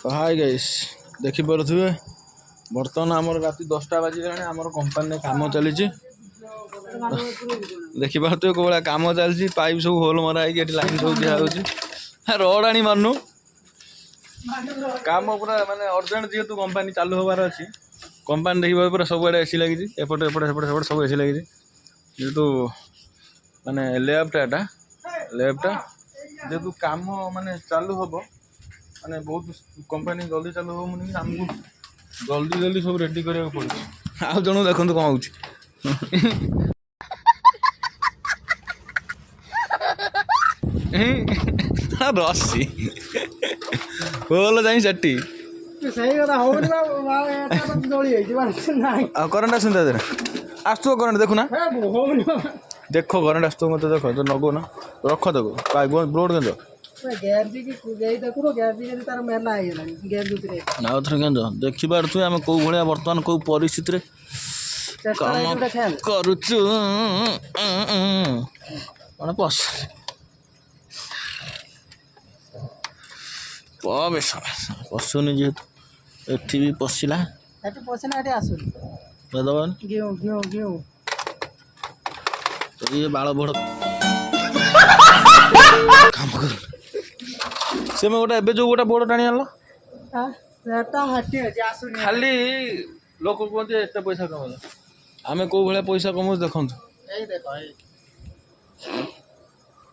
Hi guys देखि पारुथिबे बर्तमान आमर राति 10टा बाजिलानी आमर कंपनी काम चली देखि पारुथिबे कोबळा काम चलछि पाइप सब होल मरा है लाइन सब दिया होछि रड आनी मारनु काम पूरा माने अर्जेंट जेतु कंपनी चालू होबार अछि कंपनी देखि पूरा सब आड़े एसी लागि एपटे एपटे सेपटे सेपटे सब एसी लागि जेतु माने लेफ्ट जेतु काम माने चालू होबो माने बहुत कंपनी जल्दी चालू हो मुनि हमको जल्दी जल्दी सब रेडी करिया पड़छ आ जणो देखंतु कोन होउछ रसी बोल जाई सट्टी सही कथा होनी बा एटा जोड़ी है जी नाही आ करंट आसुंदा दे आस्तु करंट देखु ना होनी देखो करंट आस्तु मते देखो तो नगो ना रख देखो पाइप ब्रोड गंजो गैर जी की गई देखो गैर जी के तार मेला आइ गेलानी गैर दूसरे ना उथरे गंजो देखि बारथु हम को भलिया वर्तमान को परिस्थिति रे काम करूछु माने पस पबेश पसुनी जेतु एठी भी पसिला एठी पसिना एठी आसु दबान गेउ तो ये बाल बड़ काम कर से में गोटा एबे जो गोटा बोर्ड टाणी आलो हां एटा हटी है आसु खाली लोक कहते एते पैसा कमाला आमे को भले पैसा कमौ देखंतु एई देखो एई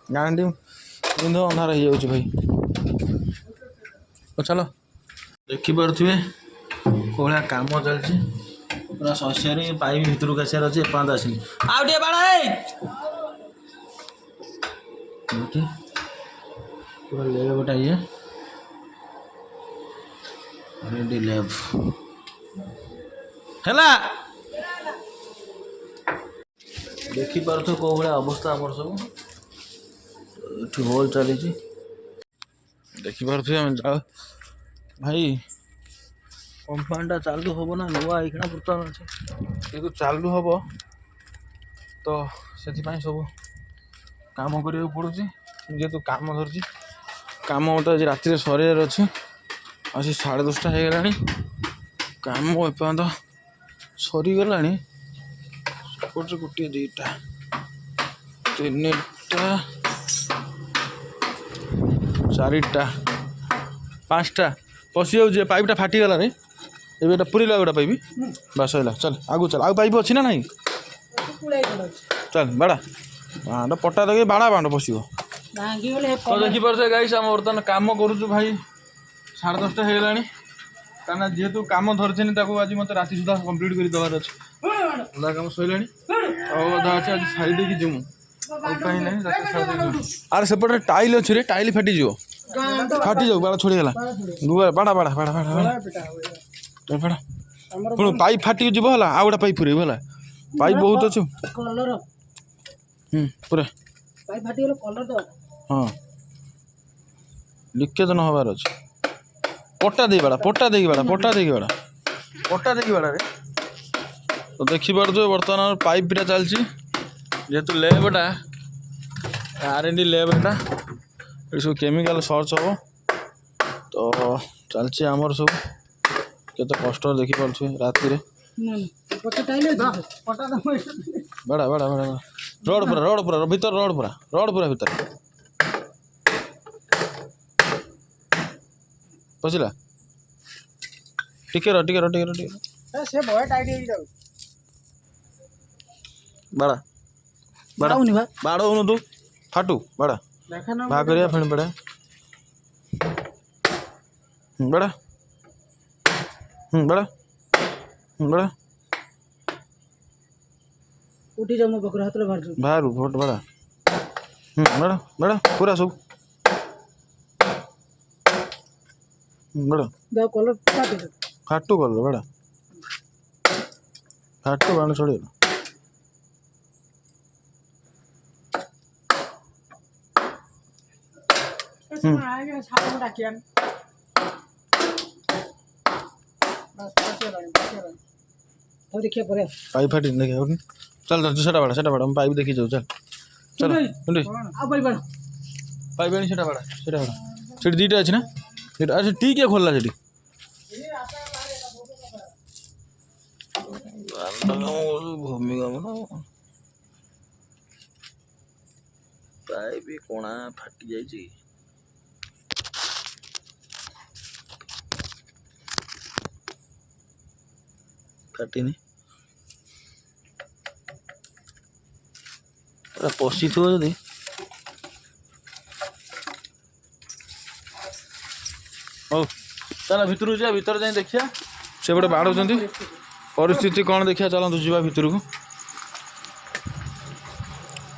गांडी इंधो अंधार हो जाउछ भाई तो चलो देखि पारथिबे कोला काम चलछि पूरा सस्यारे पाइप भितर का आसार अछि पांच आसी आउटे बाड़ा ए ओके पूरा ले गोटा ये रेडी लेव हैला देखि पारथो को भले अवस्था हमर सब एठी होल चली छी देखि पारथो हम जाओ भाई कंपाउंडा चालू होबो ना नुआ इखना पुरतन अछि एगो चालू होबो तो सेति पई सब काम करियो पड़ुची जेतु काम धरची काम तो आज राति सरियार अच्छे आज 10:30 हो गलानी काम एपर्यंत सरीगला सेपटे गोटे दुईटा तीनटा चारिटा पाँचटा पशि जाऊे पाइपटा फाटीगला रे एटा पूरीला गोटा पाइप बस है चल आगु चल आगु पाइप अच्छी ना नहीं चल बाड़ा बाँड पट्टा देखे बाड़ा बाँड पशो तो देखी पारे गाइस आम बर्तमान कम करुचु भाई 10:30 हो गलानी कहना जेहेतु कम धरछे आज मत राति सुधा कंप्लीट कर देवार अच्छे अधा कम सैला अधा अच्छे आज साइड की जीमु अरे सेपटे टाइल अच्छे रे टाइल फाटी फाटी जाऊ बाड़ा छोड़गला बाड़ा बाड़ा बाड़ा बाड़ा बाड़ा पुणी पाइप फाटी जीव है आ गोटा पाइप पूरे है पाइप बहुत अच्छे पूरा पाइप फाटी गेलो कलर दो हाँ लिकेज न हबार अच्छे पट्टा दे बाड़ा पट्टा देकी बाड़ा पट्टा देकी बाड़ा पट्टा देकी बाड़ा रे तो देखी पार्थ बर्तमान पाइपटा चलती जेहेतु लेबटा R&D लेबटा ये सब केमिकल सर्च हम तो चलती आमर सब केते कष्ट देखी पार्थे राति बड़ा बड़ा बड़ा रोड पूरा भीतर रोड पूरा भीतर पशिला टिके से बय टाइट हो जाउ बड़ा बड़ा होनी बा बाड़ा होनु तू फाटू बड़ा देखा ना भा करिया फिर बड़ा बड़ा बड़ा बड़ा उठी जाऊ मो बकरा हाथ रे बाहर भोट बड़ा बड़ा बड़ा पूरा सब बड़ा दो कलर काट फाटू कर बड़ा फाटू बाण छोड़ आगे छाप डाकियान बस तो देखिए परे पाइप फाटी देखिए चल सेटा बड़ा हम पाइप देखी जाऊ चल चल आ पाइप बड़ा पाइप सेटा बड़ा सीट दीटा अच्छी ना ସେଟା ଆଚ୍ଛା ଟି କିଏ ଖୋଲିଲା ସେଠି? ଭୂମିକମ୍ପ ପାଇପ୍ କଣା ଫାଟି ଯାଇଛି। କାଟିନି ପଶିଥିବ ଯଦି ହଉ ଚାଲ ଭିତରକୁ ଯିବା। ଭିତରେ ଯାଇ ଦେଖିବା ସେ ଗୋଟେ ବାଡ଼ଉଛନ୍ତି ପରିସ୍ଥିତି କ'ଣ ଦେଖିବା। ଚାଲନ୍ତୁ ଯିବା ଭିତରକୁ।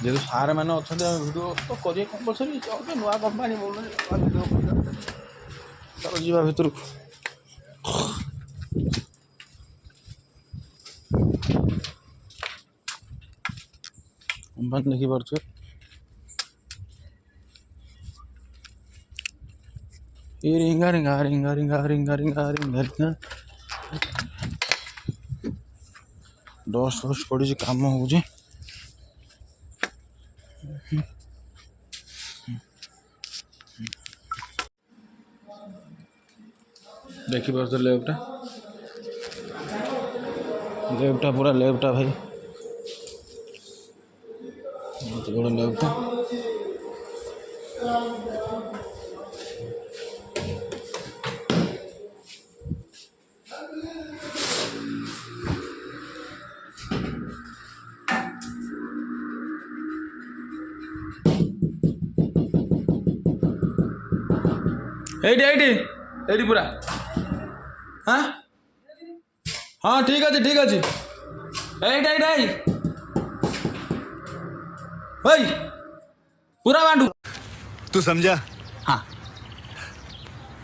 ଯେହେତୁ ସାର୍ ମାନେ ଅଛନ୍ତି ଆମେ ଭିଡ଼ିଓ ତ କରିବା କମ୍ପଲସରି। ନୂଆ କମ୍ପାନୀ ଚାଲ ଯିବା ଭିତରକୁ। କମ୍ପାନୀ ଦେଖିପାରୁଛୁ ରିଙ୍ଗା ରିଙ୍ଗା ରିଙ୍ଗା ରିଙ୍ଗା ରିଙ୍ଗା ରିଙ୍ଗା ରିଙ୍ଗା ରିଙ୍ଗା ଡଷ୍ଟ ଫଷ୍ଟ ପଡ଼ିଛି କାମ ହେଉଛି। ଦେଖିପାରୁଛ ଲେଫ୍ଟଟା ପୁରା ଲେଫ୍ଟଟା ଭାଇ ବଡ଼ ଲେଫ୍ଟଟା। ଏଇଠି ପୁରା हाँ ठीक अच्छे भाई पूरा बांटू। तू समझा? हाँ।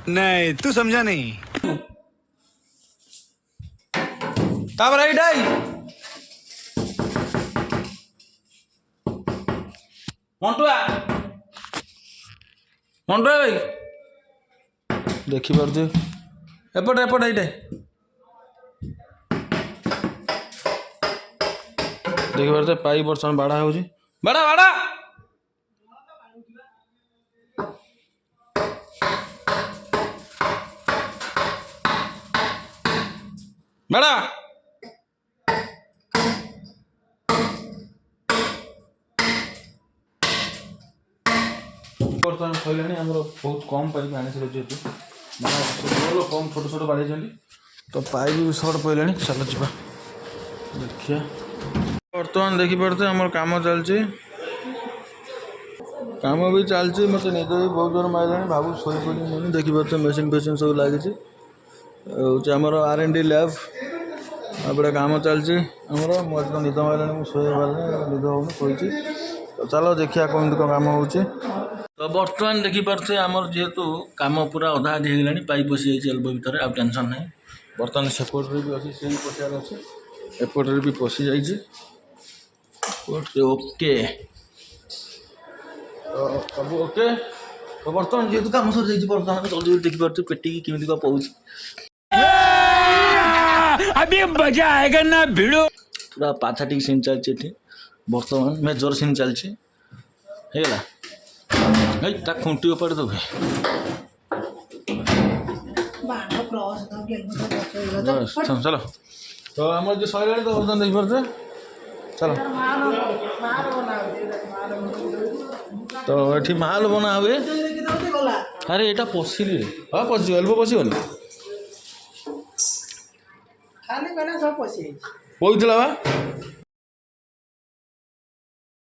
नहीं तू समझा नहीं। तापर एइटाई मंटुआ भाई देखी पारे एपटे एइटे देखी पारे पाइप बर्तमान बाड़ा हो बाड़ा बाड़ा बाड़ा बर्तमान सैलानी आम बहुत कम पाइप आनी जेहतु माने कम छोट छोट बाड़ी तो पाइप भी सर्ट पड़ा। चलो जा देखिए बर्तमान देखिपे आम कम चलती मत निद भी बहुत जोर मारा भाव शो पड़ी देखिपे मेसीन फेसीन सब लगी आमर R&D लैब एपटे कम चलती मत निद मारा मुझे शो निद हो शोची। तो चलो देखिए कौन कम हो। तो बर्तमान देखिपे आमर जेहेतु कम पूरा अधा अधी होगा पाइप पशि जाइए एल्बो भितर आ टेंशन ना। बर्तमान सेपटे भी अच्छी से पशियार अच्छे एपटे भी पशि जाइए ओके तो सब ओके। तो बर्तमान जेहेतु कम सर जाइए बर्तमान जल्दी देखिपे पेटी केमी क्या पहुँच अभी मजा आएगा ना भिड़ो। पूरा पाथाटिक सीन चलती बर्तमान मेजर सीन चलती खुंटी उपाड़ दो चलो। तो आम जो सैला तो बर्तमान देखिपे चलो। तो ये माल बना हुए अरे यहाँ पशिले हाँ पशि एल्बो पशिबन खाली सब पशि पहुँचला